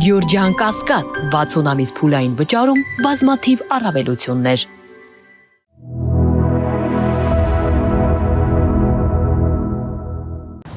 Գյուրջան Կասկադ 60 ամիս փուլային վճարում բազմաթիվ առավելություններ։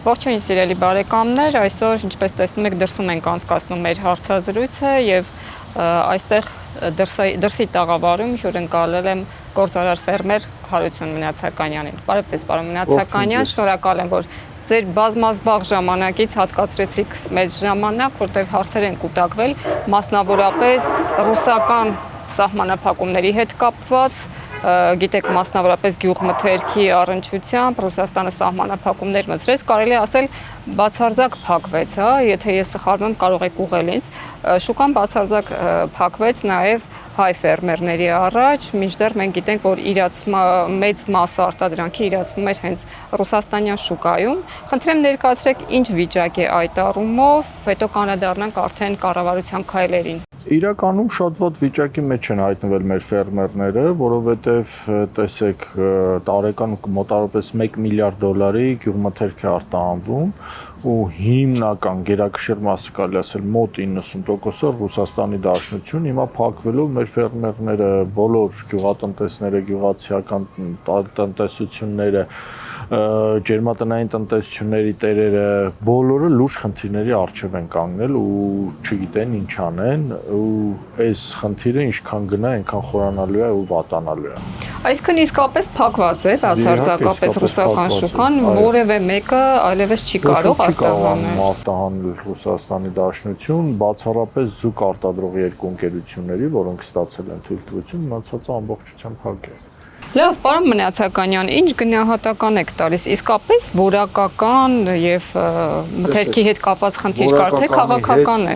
Ողջույն սիրելի բարեկամներ, այսօր ինչպես տեսնում եք դրսում ենք անցկացնում մեր հարցազրույցը եւ այստեղ դրսի տաղավարում հյուրընկալել եմ գործարար ֆերմեր Հարություն Մնացականյանին։ Բարև ձեզ, պարոն Մնացականյան, շնորհակալ եմ, որ ձեր բազմազբաղ ժամանակից հատկացրեցիք մեծ ժամանակ, որտեղ հարցեր են կուտակվել, մասնավորապես ռուսական սահմանափակումների հետ կապված, գիտեք մասնավորապես գյուղմթերքի առնչությամբ Ռուսաստանը սահմանափակումներ մտցրեց, կարելի ասել բացարձակ փակվեց, հա, եթե ես սխալվում եմ, կարող եք ուղղել ինձ, շուկան բացարձակ փակվեց նաև հայ ֆերմերների առաջ, մինչդեռ մենք գիտենք, որ մեծ մասը արտադրանքի իրացվում էր հենց ռուսաստանյան շուկայում։ Խնդրեմ ներկայացրեք ինչ վիճակ է այդ առումով, հետո կանադառնանք արդեն կառավարության քայլերին։ Իրականում շատ վատ վիճակի մեջ են հայտնվել մեր ֆերմերները, որովհետև տեսեք տարեկան մոտավորապես 1 միլիարդ դոլարի գյուղմթերք է արտահանվում ու հիմնական գերակշիռ մասը կարելի ասել մոտ 90%-ը Ռուսաստանի Դաշնություն, հիմա փակվելով մեր ֆերմերները, բոլոր գյուղատնտեսները, գյուղացիական տնտեսությունները, ջերմատնային տնտեսությունների տերերը, բոլորը լուրջ խնդիրների առջև են կանգնել ու չգիտեն ինչ անեն ու այս խնդիրը ինչքան գնա, այնքան խորանալու է ու վատանալու է։ Այսինքն իսկապես փակված է բացարձակապես ռուսական շուկան, որևէ մեկը այլևս չի կարող արտահանել Ռուսաստանի Դաշնություն, բացառապես զուգ արտադրող երկու ընկերությունների, որոնք ստացել են թույլտվություն, մնացածը ամբողջությամբ փակ է։ Լավ, պարոն Մնացականյան, ինչ գնահատական եք տալիս, իսկապես որակական եւ մթերքի հետ կապված խնդիր կար, թե քաղաքական է։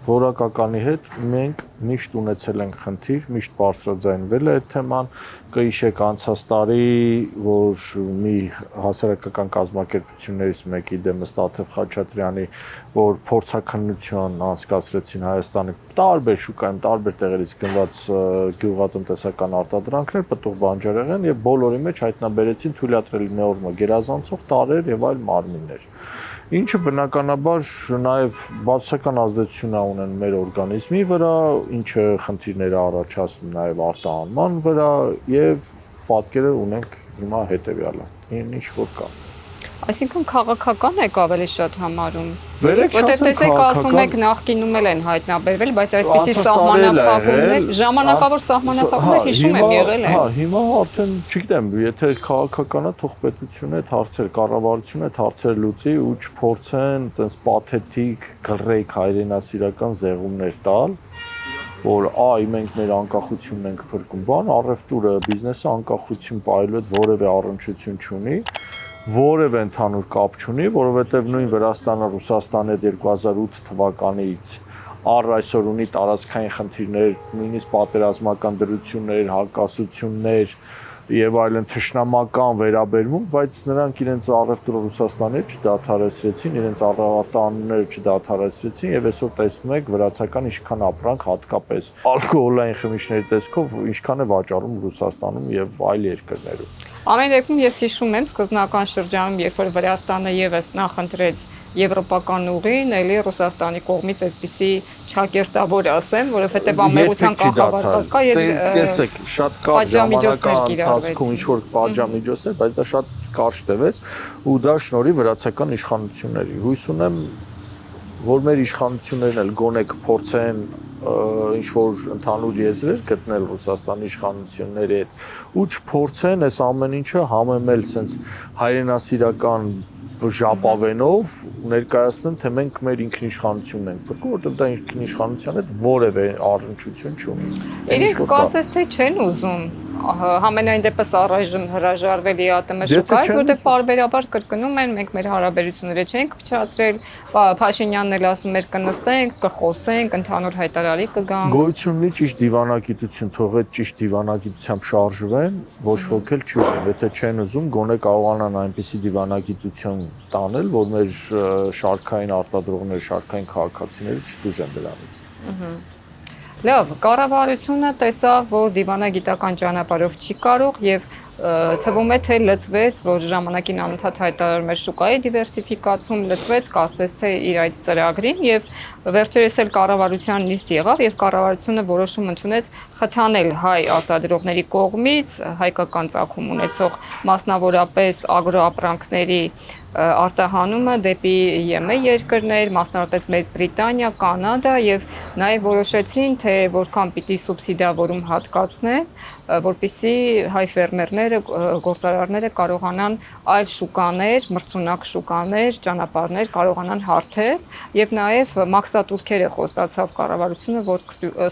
Որակականի հետ մենք միշտ ունեցել ենք խնդիր, միշտ բարձրաձայնվել է այդ թեման, կհիշեք անցած տարի, որ մի հասարակական կազմակերպություններից մեկի դեմս Տաթև Խաչատրյանի, որ փորձաքննություն անցկացրեցին Հայաստանի տարբեր շուկայում, տարբեր տեղերից գնված գյուղատնտեսական արտադրանքներ, պտուղ բանջարեղեն եւ բոլորի մեջ հայտնաբերեցին թույլատրելի նորմը գերազանցող տարրեր եւ այլ մարմիններ։ Ինչը բնականաբար նաև բացասական ազդեցություն ունեն մեր օրգանիզմի վրա, ինչը խնդիրներ առաջացնում նաև արտահանման վրա եւ պատկերը ունենք հիմա հետեւյալը։ Ինչ որ կա։ Այսինքն քաղաքական եք ավելի շատ համարում։ Որտեղ տեսեք ասում եք նախկինում էլ են հայտնաբերվել, բայց այսպեսի սահմանափակումներ, ժամանակավոր սահմանափակումներ հիշում եմ եղել են։ Հա, հիմա արդեն չգիտեմ, եթե քաղաքականա թող պետությունը այդ հարցեր, կառավարությունը այդ հարցեր լուծի ու չփորձեն այդպես պաթետիկ, գրեկ հայրենասիրական զեղումներ տալ, որ այ մենք մեր անկախությունն ենք փրկում, բան առևտուրը, բիզնեսը անկախություն պահելու հետ որևէ առնչություն չունի, որևէ ընդհանուր կապ չունի, որովհետև նույն Վրաստանը Ռուսաստանի հետ 2008 թվականից առ այսօր ունի տարածքային խնդիրներ, նույնիսկ պատերազմական դրություններ, հակասություններ եւ այլն թշնամական վերաբերմունք, բայց նրանք իրենց առևտուրը Ռուսաստանի հետ չդադարեցրեցին, իրենց արտահանումները չդադարեցրեցին եւ այսօր տեսնում եք վրացական ինչքան ապրանք հատկապես ալկոհոլային խմիչքների տեսքով ինչքան է վաճառում Ռուսաստանում եւ այլ երկրներում։ Ամեն դեպքում ես հիշում եմ սկզբնական շրջանում, երբ որ Վրաստանը եւս նախընտրեց եվրոպական ուղին, ելի Ռուսաստանի կողմից այսպիսի չակերտավոր ասեմ, որովհետեւ ամերիկյան կառավարված կա, տեսեք, շատ կարճ ժամանակահատվածում ինչ որ պատժամիջոցներ, բայց դա շատ կարճ տևեց ու դա շնորհիվ վրացական իշխանությունների։ Հույս ունեմ, որ մեր իշխանություններն էլ գոնե կփորձեն ինչ-որ ընդհանուր եզրեր գտնել Ռուսաստանի իշխանությունների հետ ու չփորձեն այս ամեն ինչը համեմել sense հայրենասիրական ժապավենով ներկայացնեն, թե մենք մեր ինքնիշխանությունն ենք փրկում, որտեղ դա ինքնիշխանության հետ որևէ առնչություն չունի։ Իրենք կարծես թե չեն ուզում համենայն դեպս առայժմ հրաժարվել ԵԱՏՄ շուկայից, որտեղ պարբերաբար կրկնում են, մենք մեր հարաբերությունները չենք փչացրել, Փաշինյանն էլ ասում էր կնստենք, կխոսենք, ընդհանուր հայտարարի կգանք։ Գոյություն ունի ճիշտ դիվանագիտություն, թող այդ ճիշտ դիվանագիտությամբ շարժվեն, ոչ ոք էլ չի ուզում, եթե չեն ուզում, գոնե կարողանան այնպիսի դիվանագիտություն տանել, որ մեր շարքային արտադրողները, շարքային քաղաքացիները չտուժեն դրանից։ Լավ, կառավարությունը տեսավ, որ դիվանագիտական ճանապարհով չի կարող եւ թվում է թե լծվեց, որ ժամանակին անընդհատ հայտարարում էր շուկայի դիվերսիֆիկացում, լծվեց, կարծես թե իր այդ ծրագրին եւ վերջերս էլ կառավարության նիստ եղավ եւ կառավարությունը որոշում ընդունեց խթանել հայ արտադրողների կողմից հայկական ծագում ունեցող մասնավորապես ագրոապրանքների արտահանումը դեպի ԵՄ երկրներ, մասնավորապես Մեծ Բրիտանիա, Կանադա եւ նաեւ որոշեցին, թե որքան պիտի սուբսիդավորում հատկացնել, որպեսզի հայ ֆերմերները, գործարարները կարողանան այլ շուկաներ, մրցունակ շուկաներ, ճանապարհներ կարողանան հարթել եւ նաեւ մաքսատուրքերը խոստացավ կառավարությունը, որ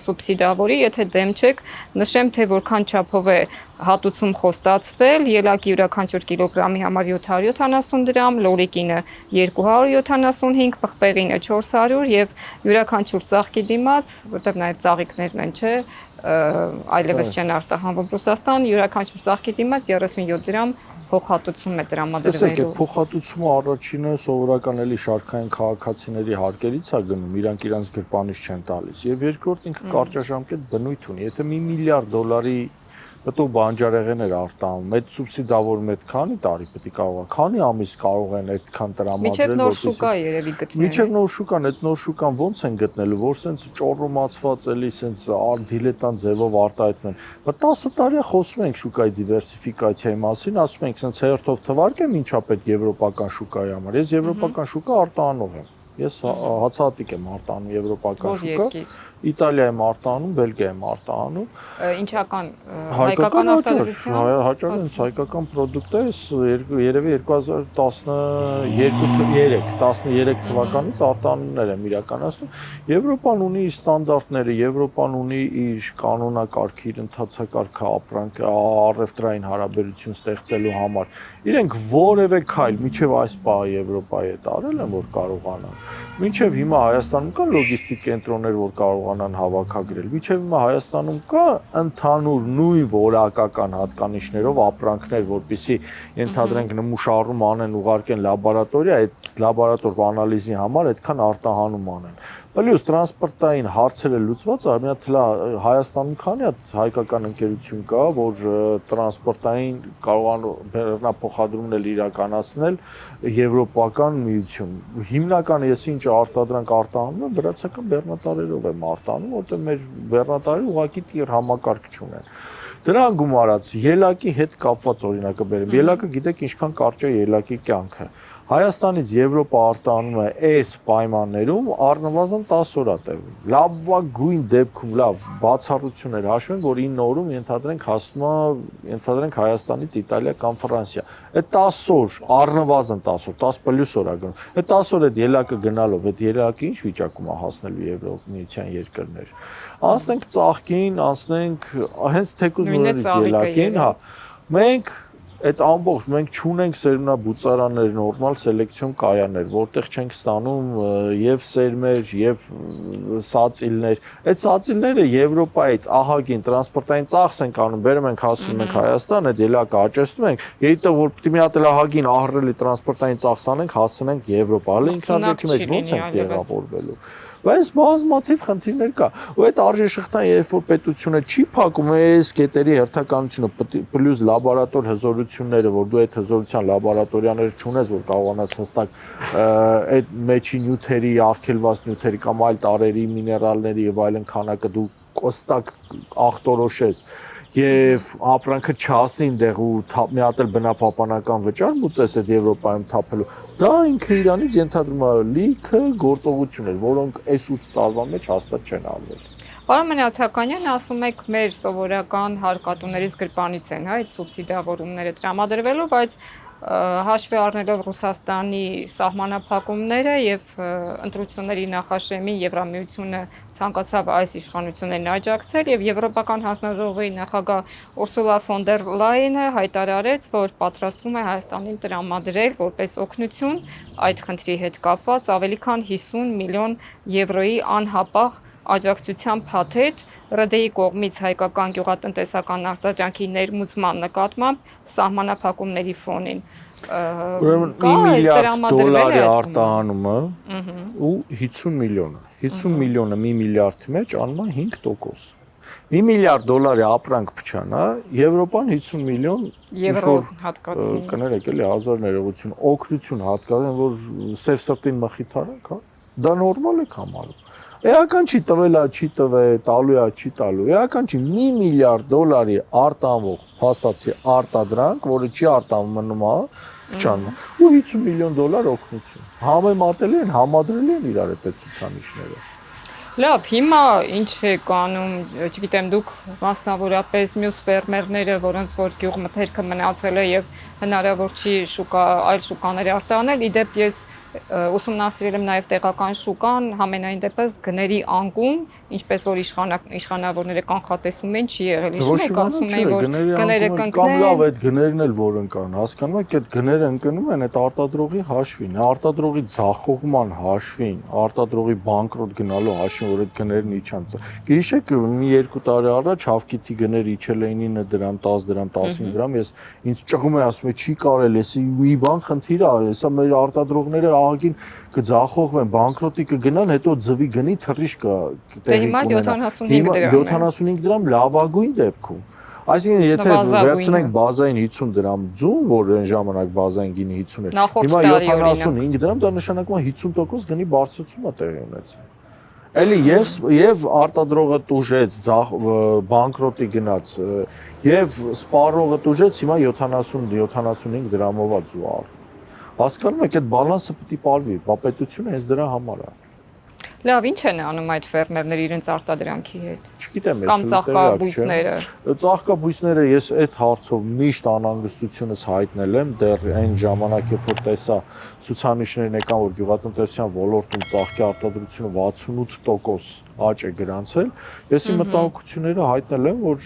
սուբսիդավորի, եթե դեմ չեք, նշեմ, թե որքան չափով է հատուցում խոստացվել, ելակի յուրաքանչյուր կիլոգրամի համար 770 դրամ, լորիկինը 275, պղպեղինը 400 եւ յուրաքանչյուր ծաղկի դիմաց, որտեղ նաեւ ծաղիկներն են, չէ, այլևս չեն արտահանվում Ռուսաստան, յուրաքանչյուր ծաղկի դիմաց 37 դրամ փոխհատուցում է տրամադրվելու։ Տեսեք, այդ փոխհատուցումը առաջինը սովորական էլի շարքային քաղաքացիների հարկերից է գնում, իրանք իրանց գրպանից չեն տալիս։ Եվ երկրորդ ինքը կարճաժամկետ բնույթ ունի։ Եթե $1 միլիարդ պետք բանջարեղեններ արտահանում, այդ սուբսիդավորում այդ քանի տարի պետք է կարող է, քանի ամիս կարող են այդքան տրամադրել, Միջև նոր շուկա երևի գտնեն։ Միջև նոր շուկան, այդ նոր շուկան ոնց են գտնելու, որ սենց ճոռոմացված էլի սենց դիլետանտ ձևով արտահայտվեն։ Բայց 10 տարի է խոսում ենք շուկայի դիվերսիֆիկացիայի մասին, ասում ենք սենց հերթով թվարկեմ ինչա պետք եվրոպական շուկայի համար։ Ես եվրոպական շուկա արտահանող եմ։ Ես հացահատիկ եմ արտահանում եվրոպական շուկա, Իտալիա եմ արտահանում, Բելգիա եմ արտահանում։ Ինչական հայկական արտադրություն, հաճախ հայկական պրոդուկտ է, երևի 2013 թվականից արտահանումներ եմ իրականացնում։ Եվրոպան ունի իր ստանդարտները, Եվրոպան ունի իր կանոնակարգը, իր ընթացակարգը, ապրանքը, առևտրային հարաբերություն ստեղծելու համար։ Իրենք որևէ քայլ միջև այս պահը Եվրոպայի հետ արել են, որ կարողանան։ Մինչև հիմա Հայաստանում կա լոգիստիկ կենտրոններ, որ կարողանան հավաքագրել։ Մինչև հիմա Հայաստանում կա ընդհանուր նույն որակական հատկանիշներով ապրանքներ, որպեսզի ենթադրենք նմուշառում անեն, ուղարկեն լաբորատորիա, այդ լաբորատոր անալիզի համար այդքան արտահանում անեն։ Պլյուս տրանսպորտային հարցերը լուծված է, մի հատ Հայաստանում քանի հատ հայկական ընկերություն կա, որ տրանսպորտային կարողանում բեռնափոխադրումներ իրականացնել Եվրոպական միություն։ Հիմնականը ես ինչ արտադրանք արտահանում եմ, վրացական բեռնատարերով եմ արտահանում, որտեղ մեր բեռնատարերը ուղղակի տիր համակարգ չունեն։ Դրան գումարած ելակի հետ կապված օրինակը բերեմ։ Ելակը գիտեք ինչքան կարճ է ելակի կյանքը։ Հայաստանից Եվրոպա արտահանում է այս պայմաններում առնվազն 10 օր է տևում։ Լավագույն դեպքում լավ բացառություններ հաշվենք, որ 9 օրում ենթադրենք հասնում է, ենթադրենք Հայաստանից Իտալիա կամ Ֆրանսիա։ Այդ 10 օր, առնվազն 10 օր, 10 պլյուս օր է գնում։ Այդ 10 օր այդ ելակը գնալով, այդ ելակը ինչ վիճակում է հասնելու Եվրոպական երկրներ։ Անցնենք ծաղկին, անցնենք հենց թեկուզ նորից ելակին, հա։ Մենք այդ ամբողջ մենք չունենք սերմնաբուծարաններ, նորմալ սելեկցիոն կայաններ, որտեղ չենք ստանում եւ սերմեր, եւ սածիլներ։ Այդ սածիլները Եվրոպայից ահագին տրանսպորտային ծախս ենք անում, բերում ենք հասնում ենք Հայաստան, այդ ելակը աճեցնում ենք, երիտեղ որ պիտի մի հատ ահագին ահռելի տրանսպորտային ծախս անենք, հասնենք Եվրոպա, հələ ինքնարժեքի մեջ ոնց ենք տեղավորվելու։ Բայց բազմաթիվ խնդիրներ կա։ Ու այդ արժեշղթան երբ որ պետությունը չի փակում այս կետերի հերթականությունը, պլյուս լաբորատոր հզորությունները, որ դու այդ հզորության լաբորատորիաները չունես, որ կարողանաս հստակ այդ մեջի նյութերի, արգելված նյութերի կամ այլ տարերի, միներալների եւ այլն քանակը դու կոստակ ախտորոշես եւ ապրանքը չասի այնտեղ ու մի հատ էլ բնապահպանական վճար մուծես այդ Եվրոպայում թափելու, դա ինքը իրանից ենթադրում է լիքը գործողություններ, որոնք այս 8 տարվա մեջ հաստատ չեն արվել։ Պարոն Մնացականյան, ասում եք մեր սովորական հարկատուներից գրպանից են, հա, այդ սուբսիդավորումները տրամադրվելու, բայց հաշվի առնելով Ռուսաստանի սահմանափակումները եւ ընտրությունների նախաշեմին Եվրամիությունը ցանկացավ այս իշխանություններին աջակցել եւ Եվրոպական հանձնաժողովի նախագահ Ուրսուլա ֆոն դեր Լայենը հայտարարեց, որ պատրաստվում է Հայաստանին տրամադրել որպես օգնություն այդ խնդրի հետ կապված ավելի քան 50 միլիոն եվրոյի անհապաղ աջակցության փաթեթ ՌԴ-ի կողմից հայկական գյուղատնտեսական արտադրանքի ներմուծման նկատմամբ սահմանափակումների ֆոնին։ Ուրեմն $1 միլիարդ արտահանումը ու 50 միլիոնը։ 50 միլիոնը $1 միլիարդի մեջ անում է 5%։ 1 միլիարդ դոլարի ապրանք փչանա, Եվրոպան 50 միլիոն Եվրո հատկացնի։ կներեք էլի հազար ներողություն, օգնություն հատկացնեն, որ սև սրտին մխիթարանք, հա։ Դա նորմալ է համարում։ Էական չի տվելա, չի տվել, տալու է, չի տալու։ Էական չի 1 միլիարդ դոլարի արտանվող փաստացի արտադրանք, որը չի արտանվում, հա, փչանում, ու 50 միլիոն դոլար օգնություն։ Համեմատելի են, համադրելի են իրար այդ ցուցանիշները։ Լավ, հիմա ինչ է կանում, չգիտեմ, դուք մասնավորապես մյուս ֆերմերները, որոնց որ գյուղմթերքը մնացել է եւ հնարավոր չի այլ շուկաների արտանել, իդեպ ես ուսումնասիրել եմ նաև տեղական շուկան, համենայն դեպս գների անկում, ինչպես որ իշխանավորները կանխատեսում են, չի եղել։ Իշում ասում են, որ գները կընկնեն։ Կամ լավ այդ գներն էլ որ ընկան, հասկանում եք, այդ գները ընկնում են այդ արտադրողի հաշվին, արտադրողի ձախողման հաշվին, արտադրողի բանկրոտ գնալու հաշվին, որ այդ գներն իջան։ Գիշեք մի 2 տարի առաջ հավքիթի գները իջել էին 9 դրամ, 10 դրամ, 15 դրամ, ես ինձ ճղում եմ ասում եմ, չի կարելի, էսի մի բան խնդիր է, հեսա մեր արտադրողները ահագին կձախողվեն, բանկրոտի կգնան, հետո ձվի գնի թռիչք տեղի կունենա։ Հիմա 75 դրամ լավագույն դեպքում։ Այսինքն եթե վերցնենք բազային 50 դրամ ձուն, որ այն ժամանակ բազային գինի 50 էր, հիմա 75 դրամ, դա նշանակում է 50% գնի բարձրացում է տեղի ունեցել։ Էլի եւ արտադրողը տուժեց, բանկրոտի գնաց, եւ սպառողը տուժեց, հիմա 70-75 դրամով է ձու առ։ Հասկանում եք, այդ բալանսը պետք է պարվի, բա պետությունը հենց դրա համար է։ Լավ, ինչ են անում այդ ֆերմերները իրենց արտադրանքի հետ։ Չգիտեմ, ես կամ ծաղկաբույսները։ Ծաղկաբույսները ես այդ հարցով միշտ անհանգստությունս հայտնել եմ, դեռ այն ժամանակ, երբ որ տեսա ցուցանիշներն եկան, որ գյուղատնտեսության ոլորտում ծաղկի արտադրությունը 68% աճ է գրանցել, ես իմ մտահոգությունները հայտնել եմ, որ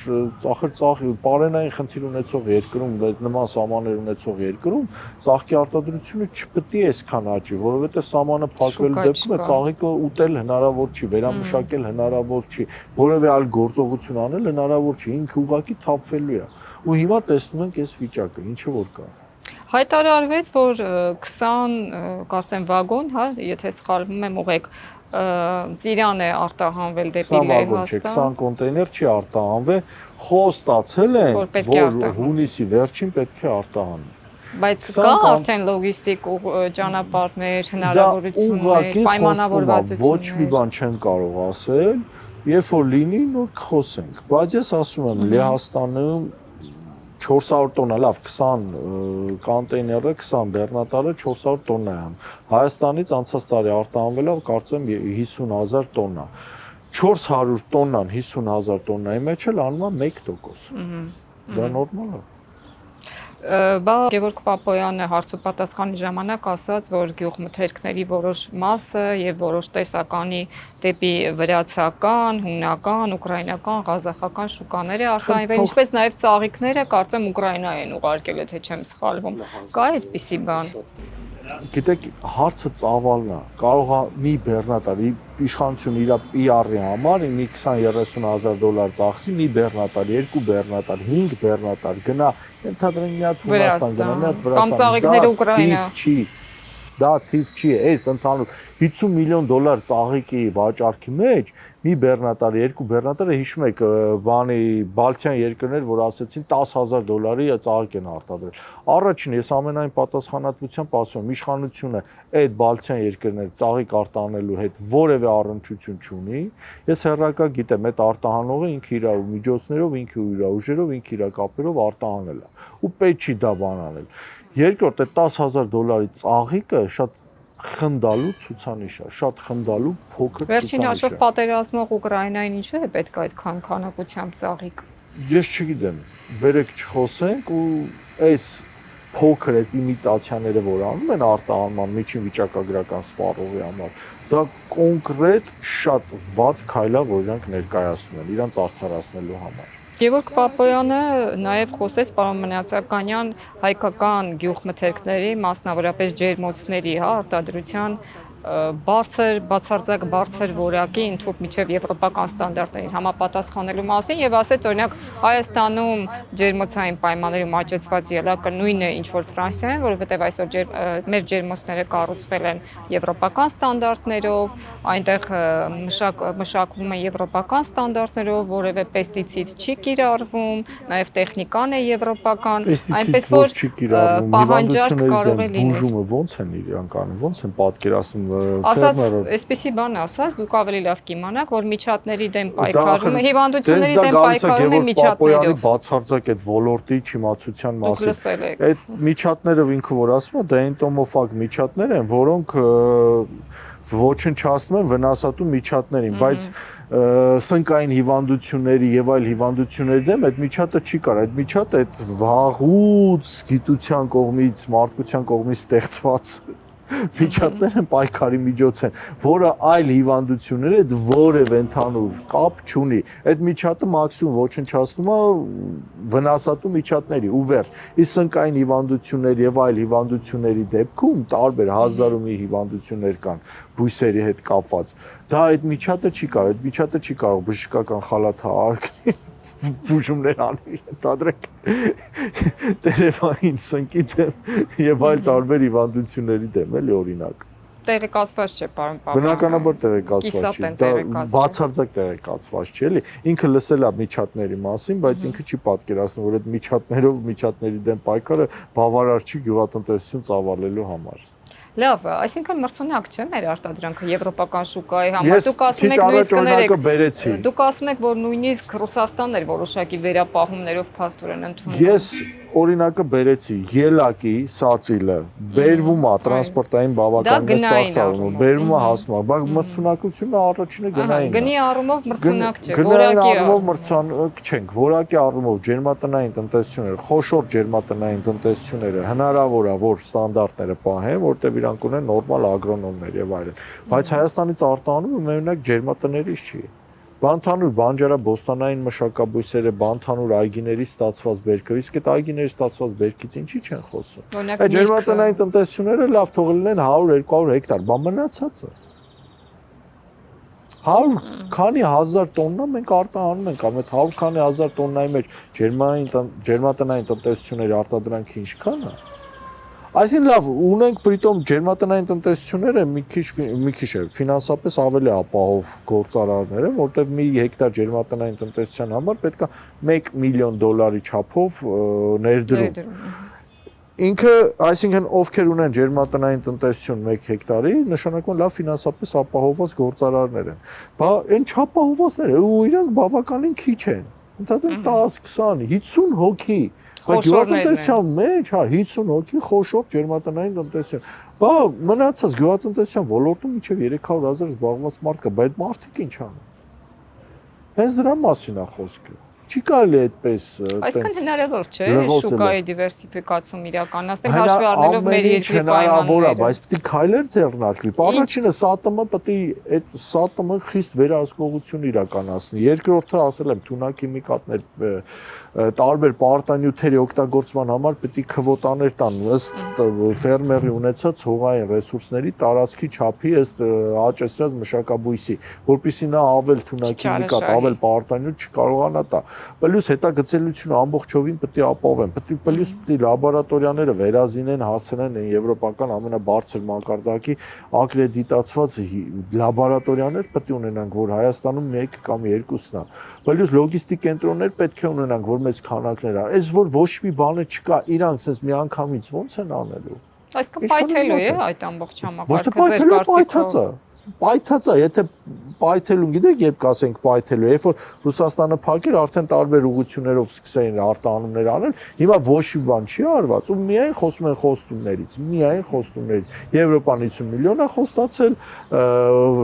ծաղի պարենային խնդիր ունեցող երկրում, նման սահմաններ ունեցող երկրում ծաղկի արտադրությունը չպետք է այսքան աճի, որովհետև սահմանը փակվելու դեպքում է ծաղիկը ուտել հնարավոր չի, վերամշակել հնարավոր չի, որևէ այլ գործողություն անել հնարավոր չի, ինքը ուղղակի թափվելու է։ Ու հիմա տեսնում ենք այս վիճակը, ինչը որ կա։ Հայտարարվեց, որ 20, կարծեմ վագոն, հա, եթե սխալվում եմ, ուղղեք Ծիրան է արտահանվել դեպի Լեհաստան։ 20 կոնտեյներ չի արտահանվել, խոստացել են, որ հունիսի վերջին պետք է արտահանի։ Բայց կա արդեն լոգիստիկ ճանապարհներ, հնարավորություններ, պայմանավորվածություններ։ Ոչ մի բան չեն կարող ասել, երբ որ լինի նոր կխոսենք։ Բայց ես ասում եմ, Լեհաստանում 400 տոննա, լավ, 20 կոնտեյները, 20 բեռնատարը 400 տոննա է։ Հայաստանից անցած տարի արտահանվել է, կարծեմ 50,000 տոննա։ 400 տոննան 50,000 տոննայի մեջ էլ անում է 1%։ Դա նորմալ է։ Բա Գևորգ Պապոյանը հարցոպատասխանի ժամանակ ասաց, որ գյուղմթերքների որոշ մասը եւ որոշ տեսականի դեպի վրացական, հունական, ուկրաինական, ղազախական շուկաները արտահայտվել, ինչպես նաեւ ծաղիկները, կարծեմ Ուկրաինա են ուղարկել, եթե չեմ սխալվում։ Կա այդպիսի բան։ Գիտեք, հարցը ծավալն է։ Կարող է մի բեռնատար իշխանությունը իր PR-ի համար մի 20-30,000 դոլար ծախսի, մի բեռնատար, 2 բեռնատար, 5 բեռնատար գնա, ընդհանրեն մի հատ Վրաստան գնա, մի հատ Վրաստան։ Կամ ծաղիկները Ուկրաինա։ Դա թիվ չի, այս ընդհանուր 50 միլիոն դոլար ծաղիկի վաճառքի մեջ մի բեռնատար, 2 բեռնատարը հիշում եք բանի բալթյան երկրներ, որ ասեցին 10,000 դոլարի ծաղիկ են արտադրել։ Առաջին ես ամենայն պատասխանատվությամբ ասում եմ, իշխանությունը այդ բալթյան երկրներ ծաղիկ արտահանելու հետ որևէ առնչություն չունի։ Ես հեռակա գիտեմ, այդ արտահանողը ինքը իր միջոցներով, ինքը իր ուժերով, ինքը իր կապերով արտահանել է։ Ու պետք չի դա բան անել։ Երկրորդ, այդ 10,000 դոլարի ծաղիկը շատ խնդալու ցուցանիշ է, շատ խնդալու փոքր ցուցանիշ է։ Վերջին հաշվով պատերազմող Ուկրաինային ինչու է պետք այդ քանակությամբ ծաղիկ։ Ես չգիտեմ, բերեք չխոսենք ու այս փոքր այդ իմիտացիաները, որ անում են արտահանման միջին վիճակագրական սպառողի համար, դա կոնկրետ շատ վատ քայլ է, որ իրանք ներկայացնում են, իրանց արդարացնելու համար։ Գևորգ Պապոյանը նաև խոսեց պարոն Մնացականյան հայկական գյուղմթերքների, մասնավորապես ջերմոցների, հա, արտադրության բացարձակ բարձր որակի ընդհանուր միջև եվրոպական ստանդարտներին համապատասխանելու մասին եւ ասեց օրինակ Հայաստանում ջերմոցային պայմաններում աճեցված ելակը նույնն է ինչ որ Ֆրանսիայում, որովհետեւ այսօր մեր ջերմոցները կառուցվել են եվրոպական ստանդարտներով, այնտեղ մշակվում է եվրոպական ստանդարտներով, որևէ պեստիցիդ չի կիրառվում, նաեւ տեխնիկան է եվրոպական, այնպես որ չի կիրառվում, հիվանդությունների դեմ բուժումը ո՞նց են իրանք անում, ո՞նց են պատկերացնում ֆերմերը։ Այսպեսի բան ասած, դուք ավելի լավ կիմանաք, որ միջատների դեմ պայքարումը, հիվանդությունների դեմ պայքարումը միջատներով։ Բացարձակ այդ ոլորտի չիմացության մասին։ Այդ միջատները ինքը որ ասում է, դա էնտոմոֆագ միջատներ են, որոնք ոչնչացնում են վնասատու միջատներին, բայց սնկային հիվանդությունների եւ այլ հիվանդությունների դեմ այդ միջատը չի կարող, այդ միջատը այդ վաղուց գիտության կողմից, մարդկության կողմից ստեղծված միջատներ են, պայքարի միջոց են, որը այլ հիվանդությունների հետ որևէ ընդհանուր կապ չունի։ Այդ միջատը մաքսիմում ոչնչացնում է վնասատու միջատների ու վերջ։ Իսկ սնկային հիվանդությունների եւ այլ հիվանդությունների դեպքում տարբեր հազար ու մի հիվանդություններ կան բույսերի հետ կապված։ Դա այդ միջատը չի կարող, այդ միջատը չի կարող բժշկական խալաթ հարկի բուժումներ անել, դադրեք տերևային սնկի դեմ եւ այլ տարբեր հիվանդությունների դեմ, էլի օրինակ։ Տեղեկացված չէ, պարոն Պապյան։ Բնականաբար տեղեկացված չի, դա բացարձակ տեղեկացված չի, էլի։ Ինքը լսել է միջատների մասին, բայց ինքը չի պատկերացնում, որ այդ միջատներով միջատների դեմ պայքարը բավարար չի գյուղատնտեսություն ծավալելու համար։ Լավ, այսինքն մրցունակ չէ մեր արտադրանքը եվրոպական շուկայի համար։ Դուք ասում եք նույնիսկ կներեք։ Դուք ասում եք, որ նույնիսկ Ռուսաստանն էր որոշակի վերապահումներով փաստորեն ընդունում։ Ես օրինակը բերեցի, ելակի սածիլը բերվում է տրանսպորտային բավականին ծախսարում, բերվում է հասնում, բայց մրցունակությունը առաջինը գնային է։ Գնի առումով մրցունակ չէ, որակի առումով մրցանակ չենք, որակի առումով ջերմատնային տնտեսությունները, խոշոր ջերմատնային տնտեսությունները հնարավոր է որ ստանդարտները պահեն, որտեղ իրանք ունեն նորմալ ագրոնոմներ եւ այլն, բայց Հայաստանից արտահանումը մենակ ջերմատներից չի։ Բանթանուր բանջարաբոստանային մշակաբույսերը, բանթանուր այգիներից ստացված բերքը, իսկ այդ այգիներից ստացված բերքից ինչի չեն խոսում։ Այդ ջերմատնային տնտեսությունները լավ թող լինեն 100-200 հեկտար, բան մնացածը։ 100 քանի հազար տոննա մենք արտահանում ենք, այդ 100 քանի հազար տոննայի մեջ ջերմատնային տնտեսությունների արտադրանքը ինչքան է։ Այսինքն լավ, ունենք պրիտոմ ջերմատնային տնտեսությունները մի քիչ է, ֆինանսապես ավելի ապահով գործարարներ են, որտեղ մի հեկտար ջերմատնային տնտեսության համար պետք է $1 միլիոն չափով ներդրում։ Ինքը, այսինքն ովքեր ունեն ջերմատնային տնտեսություն 1 հեկտարի, նշանակում լավ ֆինանսապես ապահովված գործարարներ են։ Բա այն չապահովվածները ու իրանք բավականին քիչ են։ Ընդհանրապես 10, 20, 50 հոգի Բայց գյուղատնտեսության մեջ, 50 հոգի խոշոր ջերմատնային տնտեսություն։ Բա մնացած գյուղատնտեսության ոլորտում մինչև 300,000 զբաղված մարդ կա, բայց մարդիկ ինչ անում։ Հենց դրա մասին է խոսքը։ Չի կարելի այդպես Այսինքն հնարավոր չէ շուկայի դիվերսիֆիկացում իրականացնել հաշվի առնելով մեր երկրի պայմանները։ Բայց պետք է քայլեր ձեռնարկվի։ Առաջինը ՍԱՏՄ պետք է այդ ՍԱՏՄ խիստ վերահսկողություն իրականացնի։ Երկրորդը ասել եմ թունաքիմիկատներ տարբեր պարտանյութերի օգտագործման համար պետք է քվոտաներ տան ըստ ֆերմերի ունեցած հողային ռեսուրսների տարածքի չափի ըստ աճեցրած մշակաբույսի, որպեսզի նա ավել թունաքիմիկատ, ավել պարտանյութ չկարողանա տա։ Պլյուս հետագծելիությունը ամբողջովին պետք է ապահովեն, պլյուս պետք է լաբորատորիաները վերազինեն, հասնեն եվրոպական ամենաբարձր մակարդակի ակրեդիտացված լաբորատորիաներ պետք է ունենանք, որ Հայաստանում 1 կամ 2-ն է։ Պլյուս լոգիստիկ կենտրոններ պետք է ունենանք, որ մեծ քանակներ ա։ Այս որ ոչ մի բանը չկա, իրանք sense միանգամից ո՞նց են անելու։ Այսինքն պայթելու է այդ ամբողջ համակարգը։ Ոչ թե պայթածա։ Պայթածա, եթե պայթելուն գիտեք, երբ կասենք պայթելու, երբ որ Ռուսաստանը փակեր, արդեն տարբեր ուղղություններով սկսեին արտահանումներ անել, հիմա ոչ մի բան չի արված, ու միայն խոսում են խոստումներից, Եվրոպան 50 միլիոն է խոստացել,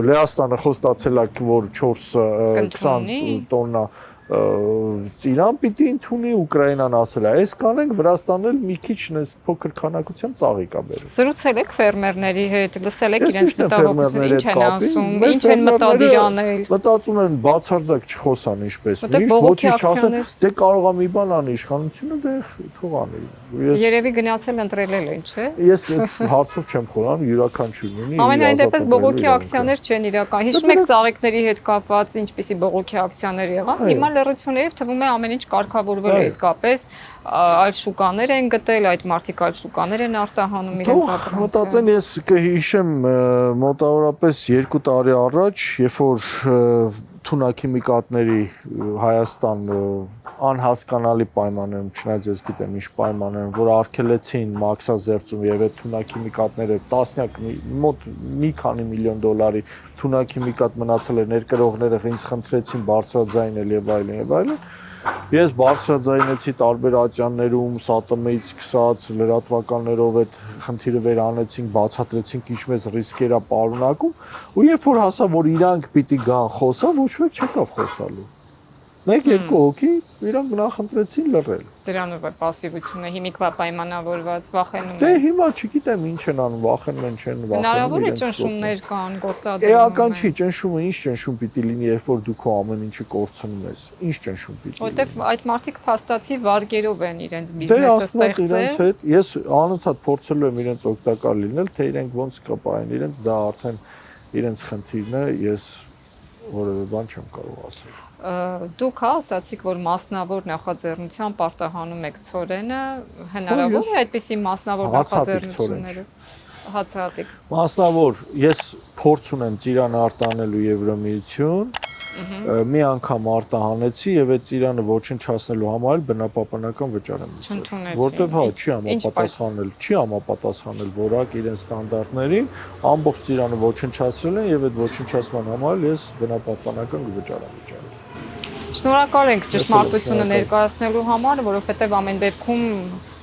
Լեհաստանը խոստացել է, որ 4-20 տոննա Իրան պիտի ընդունի, Ուկրաինան ասել է, այս կանենք Վրաստանն էլ մի քիչ փոքր քանակությամբ ծաղիկ է բերել։ Զրուցել եք ֆերմերների հետ, լսել եք իրենց մտահոգությունները, ինչ են ասում, ինչ են պարտադիր անել։ Մտածում են բացարձակ չխոսան ինչպես Որտեղ միշտ, բողոքի ոչինչ չասեն, ակցիաներ- դե կարող է մի բան անի իշխանությունը, դե թող անի։ Երևի գնացել ընտրելել են, չէ՞։ Ես այդ հարցով չեմ խորանում, յուրաքանչյուրն ունի։ Ամենայն դեպս բողոքի ակցիաներ չեն իրական։ Հիշում եք ծաղիկների հետ կապված ինչպիսի բողոքի ակցիաներ եղան։ Հիմա լրություններով թվում է ամեն ինչ կարգավորվել է իսկապես, այլ շուկաներ են գտել, այդ մարդիկ այլ շուկաներ են արտահանում իրենց Թող մտածեն, ես կհիշեմ մոտավորապես 2 տարի առաջ, երբ որ թունաքիմիկատների Հայաստան անհասկանալի պայմաններում, չնայած ես գիտեմ ինչ պայմաններում, որ արգելեցին մաքսազերծում եւ այդ թունաքիմիկատները տասնյակ մոտ մի քանի միլիոն դոլարի թունաքիմիկատ մնացել էր ներկրողները ինձ խնդրեցին բարձրաձայնել եւ այլն եւ այլն։ Ես բարձրաձայնեցի տարբեր ատյաններում, ՍԱՏՄ-ից սկսած լրատվականներով այդ խնդիրը վերանեցինք, բացատրեցինք ինչ մեծ ռիսկեր է պարունակում, ու երբ որ հասա, որ իրանք պիտի գան խոսան, ոչ մեկ չեկավ խոսալու։ 1-2 հոգի իրանք նախընտրեցին լռել։ Դրանով է пассивությունը հիմիկվա պայմանավորված վախենում Դե են։ հիմա չգիտեմ ինչ են անում, վախենում են, չեն վախենում։ Հնարավոր է ճնշումներ կան, գործադրում։ Էական չի, ճնշումը ինչ ճնշում պիտի լինի, երբ որ դու քո ամեն ինչը կորցնում ես։ Ինչ ճնշում պիտի լինի։ Որտեվ այդ մարդիկ փաստացի վարկերով են իրենց Դե բիզնեսը աստված իրենց ստեղծել։ հետ, ես անընդհատ փորձելու եմ իրենց օգտակար լինել, թե իրենք ոնց կպահեն իրենց, դա արդեն իրենց խնդիրն է, ես որևէ բան չեմ կարող ասել։ Դուք ասացիք, որ մասնավոր նախաձեռնությամբ արտահանում եք ցորենը, հնարավոր է այդպիսի մասնավոր նախաձեռնությունները հացահատիկ։ Մասնավոր, ես փորձ ունեմ ծիրանը արտահանելու Եվրոմիություն, մի անգամ արտահանեցի եւ այդ ծիրանը ոչնչացնելու համար բնապահպանական վճար եմ մուծել, որտեվ հա չի համապատասխանել որակ իրեն ստանդարտներին, ամբողջ ծիրանը ոչնչացրել են եւ այդ ոչնչացման համար ես բնապահպանական վճար եմ վճարել։ Շնորհակալ ենք ճշմարտությունը ներկայացնելու համար, որովհետև ամեն դեպքում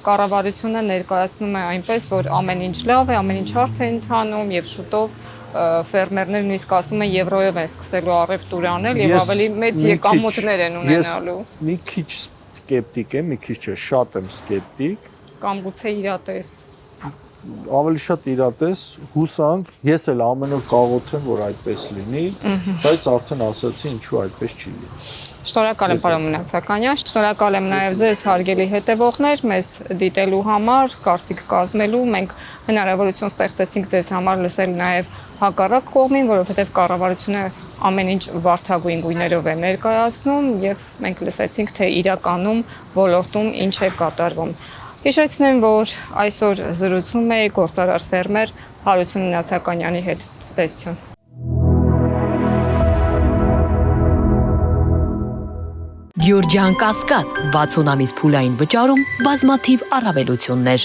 կառավարությունը ներկայացնում է այնպես, որ ամեն ինչ լավ է, ամեն ինչ հարթ է ընթանում եւ շուտով ֆերմերներն նույնիսկ ասում են եվրոյով են սկսելու առևտուր անել եւ ավելի մեծ եկամուտներ են ունենալու։ Մի քիչ սկեպտիկ եմ, մի քիչ չէ, շատ եմ սկեպտիկ։ Կամ գուցե իրատես։ Ավելի շատ իրատես, հուսանք, ես էլ ամեն օր կաղոթեմ, որ այդպես լինի, բայց արդեն ասացի ինչու այդպես չի լինի։ Շնորհակալ եմ պարոն Մնացականյան, շնորհակալ եմ նաև ձեզ հարգելի հետևողներ, մեզ դիտելու համար, կարծիք կազմելու, մենք հնարավորություն ստեղծեցինք ձեզ համար լսել նաև հակառակ կողմին, որովհետև կառավարությունը ամեն ինչ վարդագույն գույներով է ներկայացնում եւ մենք լսեցինք, թե իրականում ոլորտում ինչ է կատարվում։ Հիշեցնեմ, որ այսօր զրուցում էի գործարար ֆերմեր Հարություն Մնացականյանի հետ։ Ստեսություն։ Գյուրջան Կասկադ 60 ամիս փուլային վճարում բազմաթիվ առավելություններ։